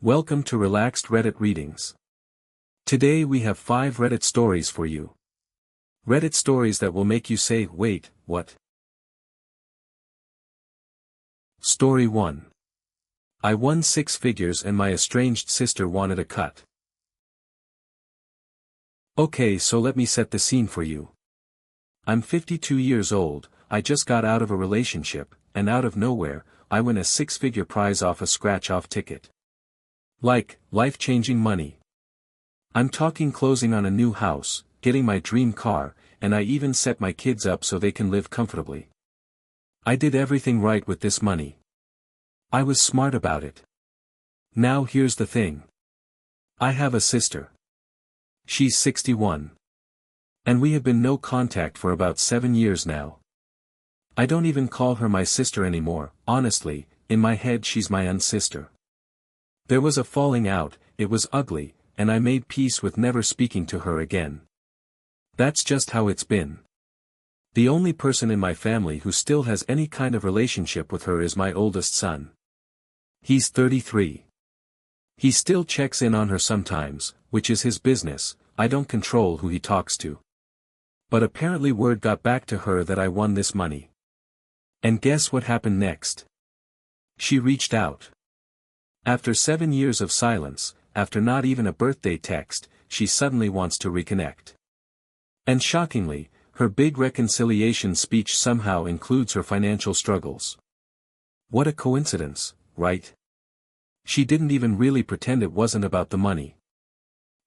Welcome to Relaxed Reddit Readings. Today we have 5 Reddit stories for you. Reddit stories that will make you say, wait, what? Story 1. I won 6 figures and my estranged sister wanted a cut. Okay, so let me set the scene for you. I'm 52 years old, I just got out of a relationship, and out of nowhere, I win a 6-figure prize off a scratch-off ticket. Like, life-changing money. I'm talking closing on a new house, getting my dream car, and I even set my kids up so they can live comfortably. I did everything right with this money. I was smart about it. Now here's the thing. I have a sister. She's 61. And we have been no contact for about 7 years now. I don't even call her my sister anymore, honestly, in my head she's my unsister. There was a falling out, it was ugly, and I made peace with never speaking to her again. That's just how it's been. The only person in my family who still has any kind of relationship with her is my oldest son. He's 33. He still checks in on her sometimes, which is his business, I don't control who he talks to. But apparently word got back to her that I won this money. And guess what happened next? She reached out. After 7 years of silence, after not even a birthday text, she suddenly wants to reconnect. And shockingly, her big reconciliation speech somehow includes her financial struggles. What a coincidence, right? She didn't even really pretend it wasn't about the money.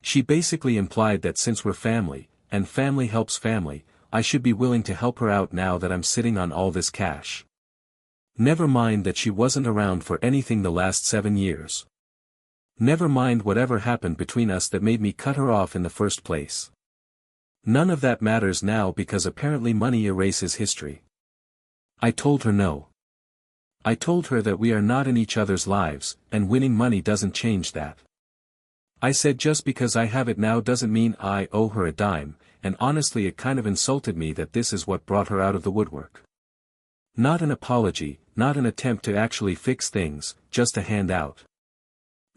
She basically implied that since we're family, and family helps family, I should be willing to help her out now that I'm sitting on all this cash. Never mind that she wasn't around for anything the last 7 years. Never mind whatever happened between us that made me cut her off in the first place. None of that matters now because apparently money erases history. I told her no. I told her that we are not in each other's lives, and winning money doesn't change that. I said just because I have it now doesn't mean I owe her a dime, and honestly it kind of insulted me that this is what brought her out of the woodwork. Not an apology, not an attempt to actually fix things, just a handout.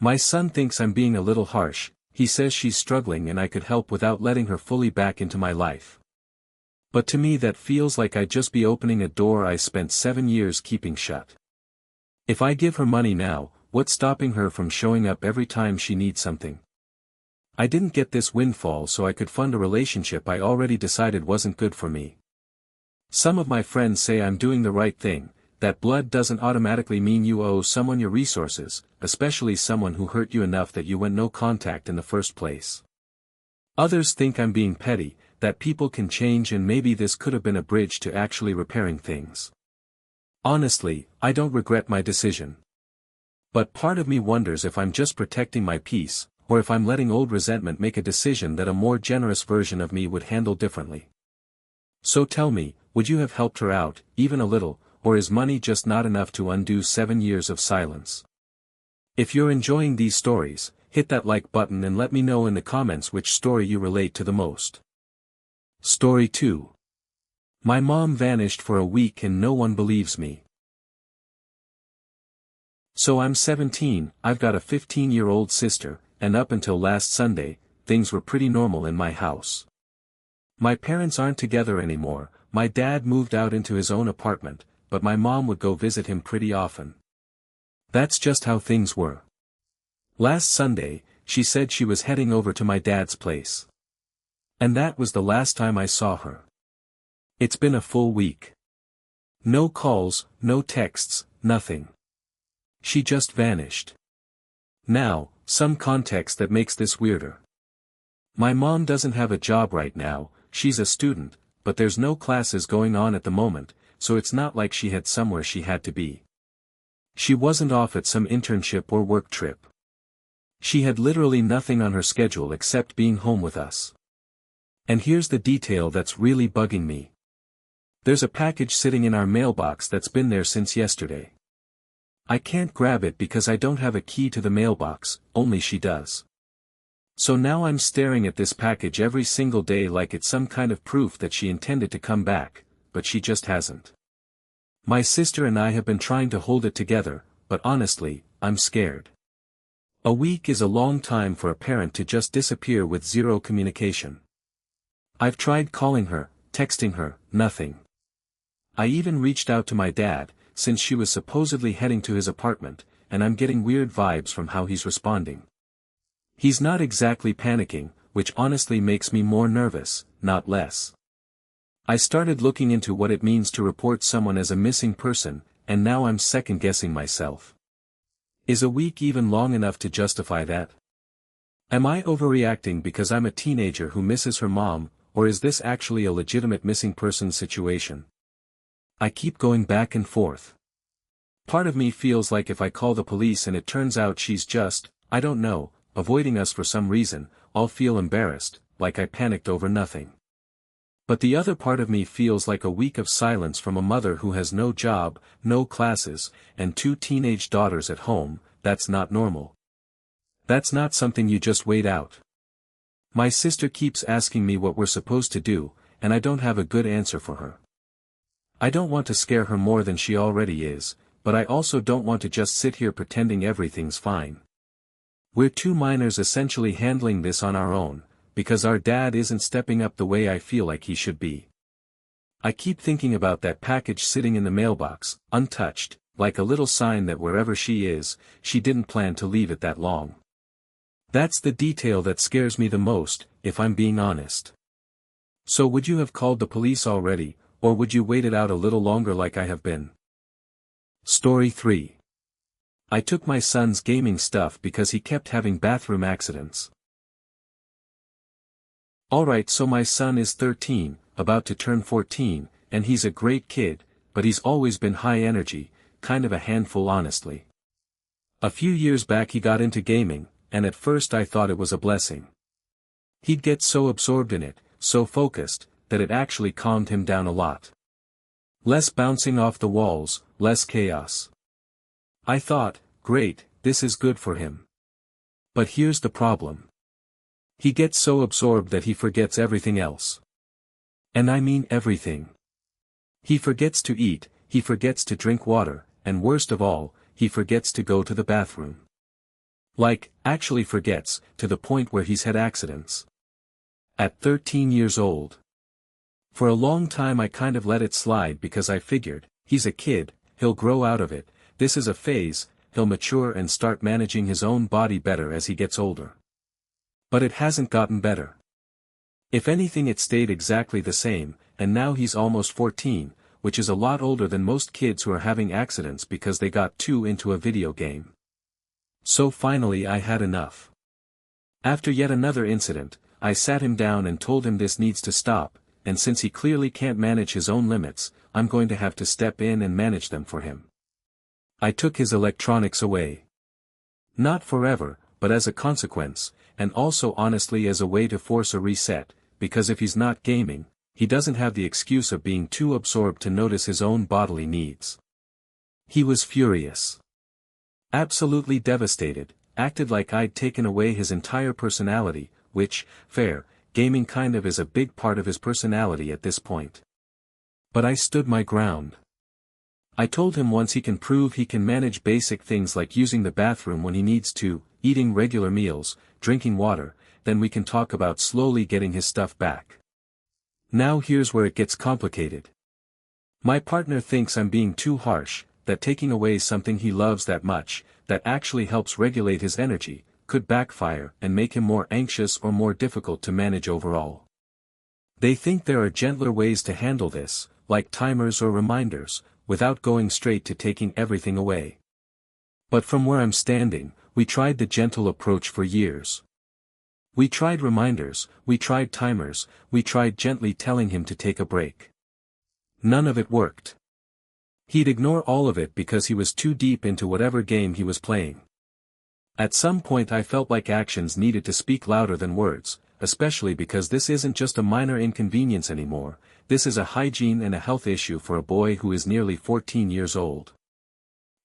My son thinks I'm being a little harsh, he says she's struggling and I could help without letting her fully back into my life. But to me that feels like I'd just be opening a door I spent 7 years keeping shut. If I give her money now, what's stopping her from showing up every time she needs something? I didn't get this windfall so I could fund a relationship I already decided wasn't good for me. Some of my friends say I'm doing the right thing, that blood doesn't automatically mean you owe someone your resources, especially someone who hurt you enough that you went no contact in the first place. Others think I'm being petty, that people can change and maybe this could have been a bridge to actually repairing things. Honestly, I don't regret my decision. But part of me wonders if I'm just protecting my peace, or if I'm letting old resentment make a decision that a more generous version of me would handle differently. So tell me, would you have helped her out, even a little, or is money just not enough to undo 7 years of silence? If you're enjoying these stories, hit that like button and let me know in the comments which story you relate to the most. Story 2. My mom vanished for a week and no one believes me. So I'm 17, I've got a 15-year-old sister, and up until last Sunday, things were pretty normal in my house. My parents aren't together anymore, my dad moved out into his own apartment, but my mom would go visit him pretty often. That's just how things were. Last Sunday, she said she was heading over to my dad's place. And that was the last time I saw her. It's been a full week. No calls, no texts, nothing. She just vanished. Now, some context that makes this weirder. My mom doesn't have a job right now, she's a student, but there's no classes going on at the moment, so it's not like she had somewhere she had to be. She wasn't off at some internship or work trip. She had literally nothing on her schedule except being home with us. And here's the detail that's really bugging me. There's a package sitting in our mailbox that's been there since yesterday. I can't grab it because I don't have a key to the mailbox, only she does. So now I'm staring at this package every single day like it's some kind of proof that she intended to come back, but she just hasn't. My sister and I have been trying to hold it together, but honestly, I'm scared. A week is a long time for a parent to just disappear with zero communication. I've tried calling her, texting her, nothing. I even reached out to my dad, since she was supposedly heading to his apartment, and I'm getting weird vibes from how he's responding. He's not exactly panicking, which honestly makes me more nervous, not less. I started looking into what it means to report someone as a missing person, and now I'm second-guessing myself. Is a week even long enough to justify that? Am I overreacting because I'm a teenager who misses her mom, or is this actually a legitimate missing person situation? I keep going back and forth. Part of me feels like if I call the police and it turns out she's just, I don't know, avoiding us for some reason, I'll feel embarrassed, like I panicked over nothing. But the other part of me feels like a week of silence from a mother who has no job, no classes, and 2 teenage daughters at home. That's not normal. That's not something you just wait out. My sister keeps asking me what we're supposed to do, and I don't have a good answer for her. I don't want to scare her more than she already is, but I also don't want to just sit here pretending everything's fine. We're 2 minors essentially handling this on our own, because our dad isn't stepping up the way I feel like he should be. I keep thinking about that package sitting in the mailbox, untouched, like a little sign that wherever she is, she didn't plan to leave it that long. That's the detail that scares me the most, if I'm being honest. So would you have called the police already, or would you wait it out a little longer like I have been? Story 3. I took my son's gaming stuff because he kept having bathroom accidents. Alright, so my son is 13, about to turn 14, and he's a great kid, but he's always been high energy, kind of a handful honestly. A few years back he got into gaming, and at first I thought it was a blessing. He'd get so absorbed in it, so focused, that it actually calmed him down a lot. Less bouncing off the walls, less chaos. I thought, great, this is good for him. But here's the problem. He gets so absorbed that he forgets everything else. And I mean everything. He forgets to eat, he forgets to drink water, and worst of all, he forgets to go to the bathroom. Like, actually forgets, to the point where he's had accidents. At 13 years old. For a long time I kind of let it slide because I figured, he's a kid, he'll grow out of it, this is a phase, he'll mature and start managing his own body better as he gets older. But it hasn't gotten better. If anything, it stayed exactly the same, and now he's almost 14, which is a lot older than most kids who are having accidents because they got too into a video game. So finally I had enough. After yet another incident, I sat him down and told him this needs to stop, and since he clearly can't manage his own limits, I'm going to have to step in and manage them for him. I took his electronics away. Not forever, but as a consequence, and also honestly as a way to force a reset, because if he's not gaming, he doesn't have the excuse of being too absorbed to notice his own bodily needs. He was furious. Absolutely devastated, acted like I'd taken away his entire personality, which, fair, gaming kind of is a big part of his personality at this point. But I stood my ground. I told him once he can prove he can manage basic things like using the bathroom when he needs to, eating regular meals, drinking water, then we can talk about slowly getting his stuff back. Now here's where it gets complicated. My partner thinks I'm being too harsh, that taking away something he loves that much, that actually helps regulate his energy, could backfire and make him more anxious or more difficult to manage overall. They think there are gentler ways to handle this, like timers or reminders, without going straight to taking everything away. But from where I'm standing, we tried the gentle approach for years. We tried reminders, we tried timers, we tried gently telling him to take a break. None of it worked. He'd ignore all of it because he was too deep into whatever game he was playing. At some point I felt like actions needed to speak louder than words, especially because this isn't just a minor inconvenience anymore, this is a hygiene and a health issue for a boy who is nearly 14 years old.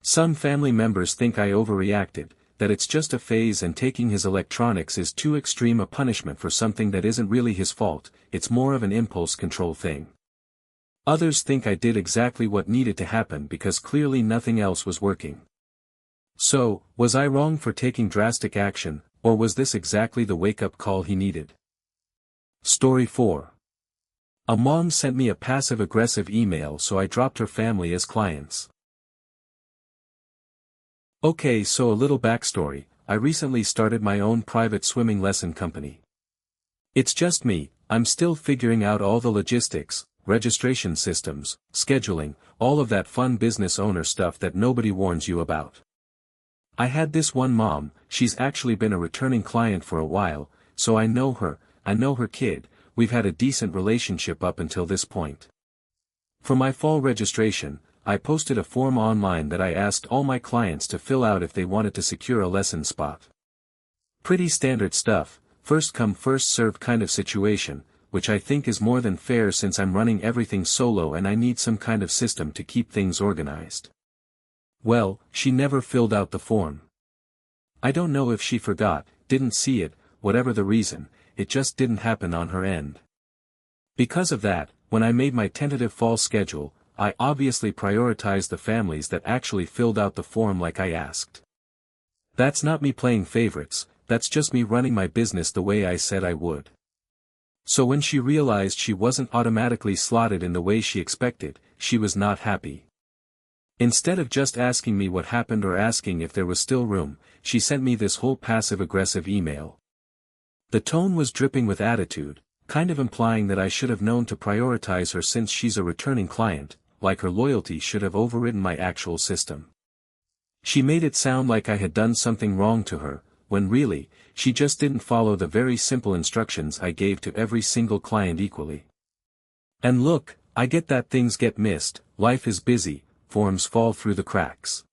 Some family members think I overreacted, that it's just a phase and taking his electronics is too extreme a punishment for something that isn't really his fault, it's more of an impulse control thing. Others think I did exactly what needed to happen because clearly nothing else was working. So, was I wrong for taking drastic action, or was this exactly the wake-up call he needed? Story 4. A mom sent me a passive-aggressive email, so I dropped her family as clients. Okay, so a little backstory. I recently started my own private swimming lesson company. It's just me, I'm still figuring out all the logistics, registration systems, scheduling, all of that fun business owner stuff that nobody warns you about. I had this one mom, she's actually been a returning client for a while, so I know her kid, we've had a decent relationship up until this point. For my fall registration, I posted a form online that I asked all my clients to fill out if they wanted to secure a lesson spot. Pretty standard stuff, first come first served kind of situation, which I think is more than fair since I'm running everything solo and I need some kind of system to keep things organized. Well, she never filled out the form. I don't know if she forgot, didn't see it, whatever the reason, it just didn't happen on her end. Because of that, when I made my tentative fall schedule, I obviously prioritized the families that actually filled out the form like I asked. That's not me playing favorites, that's just me running my business the way I said I would. So when she realized she wasn't automatically slotted in the way she expected, she was not happy. Instead of just asking me what happened or asking if there was still room, she sent me this whole passive-aggressive email. The tone was dripping with attitude, kind of implying that I should have known to prioritize her since she's a returning client, like her loyalty should have overridden my actual system. She made it sound like I had done something wrong to her, when really, she just didn't follow the very simple instructions I gave to every single client equally. And look, I get that things get missed, life is busy, forms fall through the cracks.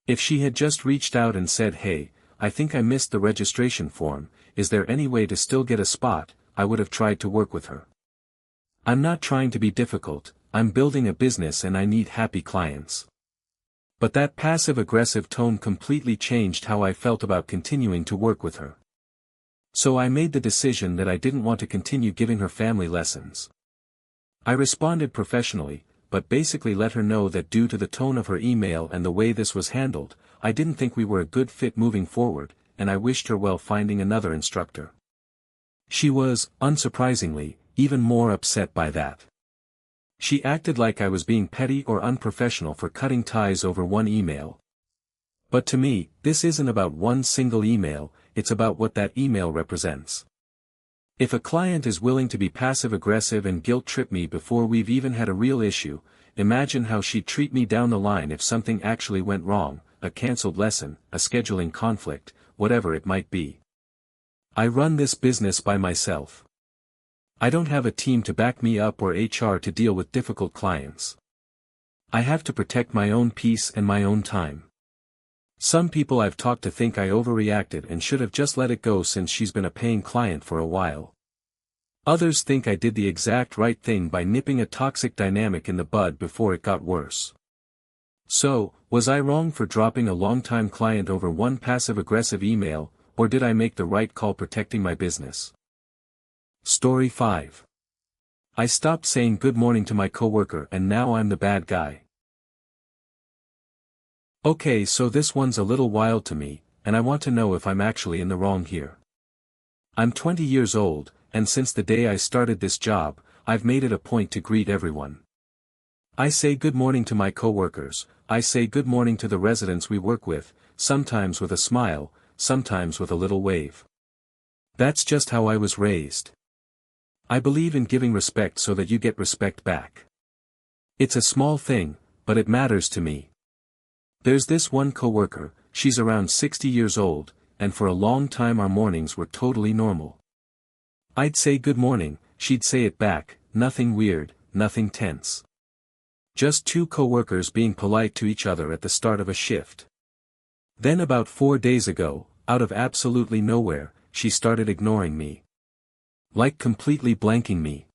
If she had just reached out and said, hey, I think I missed the registration form, is there any way to still get a spot, I would have tried to work with her. I'm not trying to be difficult, I'm building a business and I need happy clients. But that passive-aggressive tone completely changed how I felt about continuing to work with her. So I made the decision that I didn't want to continue giving her family lessons. I responded professionally, but basically let her know that due to the tone of her email and the way this was handled, I didn't think we were a good fit moving forward, and I wished her well finding another instructor. She was, unsurprisingly, even more upset by that. She acted like I was being petty or unprofessional for cutting ties over one email. But to me, this isn't about one single email, it's about what that email represents. If a client is willing to be passive-aggressive and guilt-trip me before we've even had a real issue, imagine how she'd treat me down the line if something actually went wrong, a cancelled lesson, a scheduling conflict, whatever it might be. I run this business by myself. I don't have a team to back me up or HR to deal with difficult clients. I have to protect my own peace and my own time. Some people I've talked to think I overreacted and should have just let it go since she's been a paying client for a while. Others think I did the exact right thing by nipping a toxic dynamic in the bud before it got worse. So, was I wrong for dropping a longtime client over one passive-aggressive email, or did I make the right call protecting my business? Story 5. I stopped saying good morning to my coworker and now I'm the bad guy. Okay, so this one's a little wild to me, and I want to know if I'm actually in the wrong here. I'm 20 years old, and since the day I started this job, I've made it a point to greet everyone. I say good morning to my coworkers, I say good morning to the residents we work with, sometimes with a smile, sometimes with a little wave. That's just how I was raised. I believe in giving respect so that you get respect back. It's a small thing, but it matters to me. There's this one coworker, she's around 60 years old, and for a long time our mornings were totally normal. I'd say good morning, she'd say it back, nothing weird, nothing tense. Just two coworkers being polite to each other at the start of a shift. Then about 4 days ago, out of absolutely nowhere, she started ignoring me. Like completely blanking me.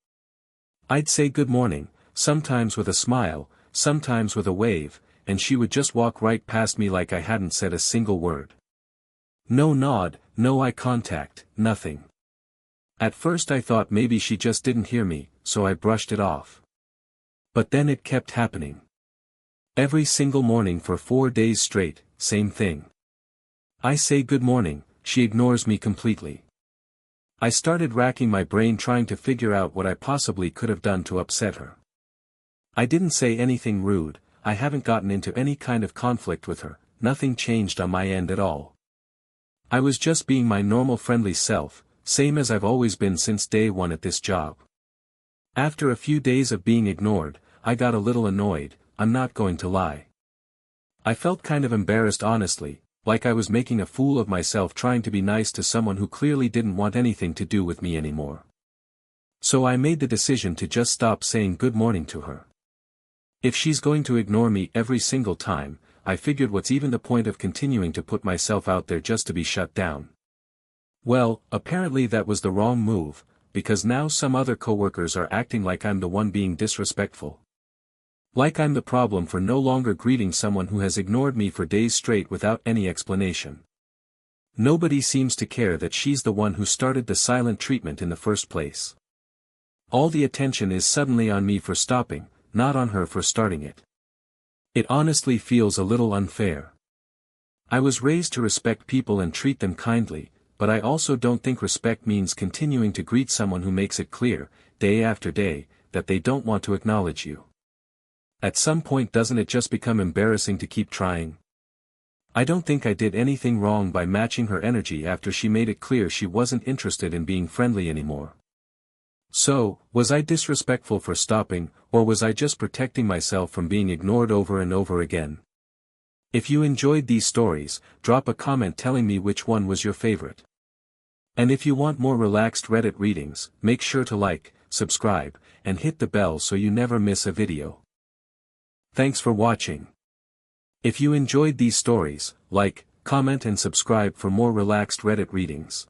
I'd say good morning, sometimes with a smile, sometimes with a wave, and she would just walk right past me like I hadn't said a single word. No nod, no eye contact, nothing. At first I thought maybe she just didn't hear me, so I brushed it off. But then it kept happening. Every single morning for 4 days straight, same thing. I say good morning, she ignores me completely. I started racking my brain trying to figure out what I possibly could have done to upset her. I didn't say anything rude, I haven't gotten into any kind of conflict with her, nothing changed on my end at all. I was just being my normal friendly self, same as I've always been since day one at this job. After a few days of being ignored, I got a little annoyed, I'm not going to lie. I felt kind of embarrassed honestly, like I was making a fool of myself trying to be nice to someone who clearly didn't want anything to do with me anymore. So I made the decision to just stop saying good morning to her. If she's going to ignore me every single time, I figured what's even the point of continuing to put myself out there just to be shut down. Well, apparently that was the wrong move, because now some other coworkers are acting like I'm the one being disrespectful. Like I'm the problem for no longer greeting someone who has ignored me for days straight without any explanation. Nobody seems to care that she's the one who started the silent treatment in the first place. All the attention is suddenly on me for stopping, not on her for starting it. It honestly feels a little unfair. I was raised to respect people and treat them kindly, but I also don't think respect means continuing to greet someone who makes it clear, day after day, that they don't want to acknowledge you. At some point doesn't it just become embarrassing to keep trying? I don't think I did anything wrong by matching her energy after she made it clear she wasn't interested in being friendly anymore. So, was I disrespectful for stopping, or was I just protecting myself from being ignored over and over again? If you enjoyed these stories, drop a comment telling me which one was your favorite. And if you want more relaxed Reddit readings, make sure to like, subscribe, and hit the bell so you never miss a video. Thanks for watching. If you enjoyed these stories, like, comment and subscribe for more relaxed Reddit readings.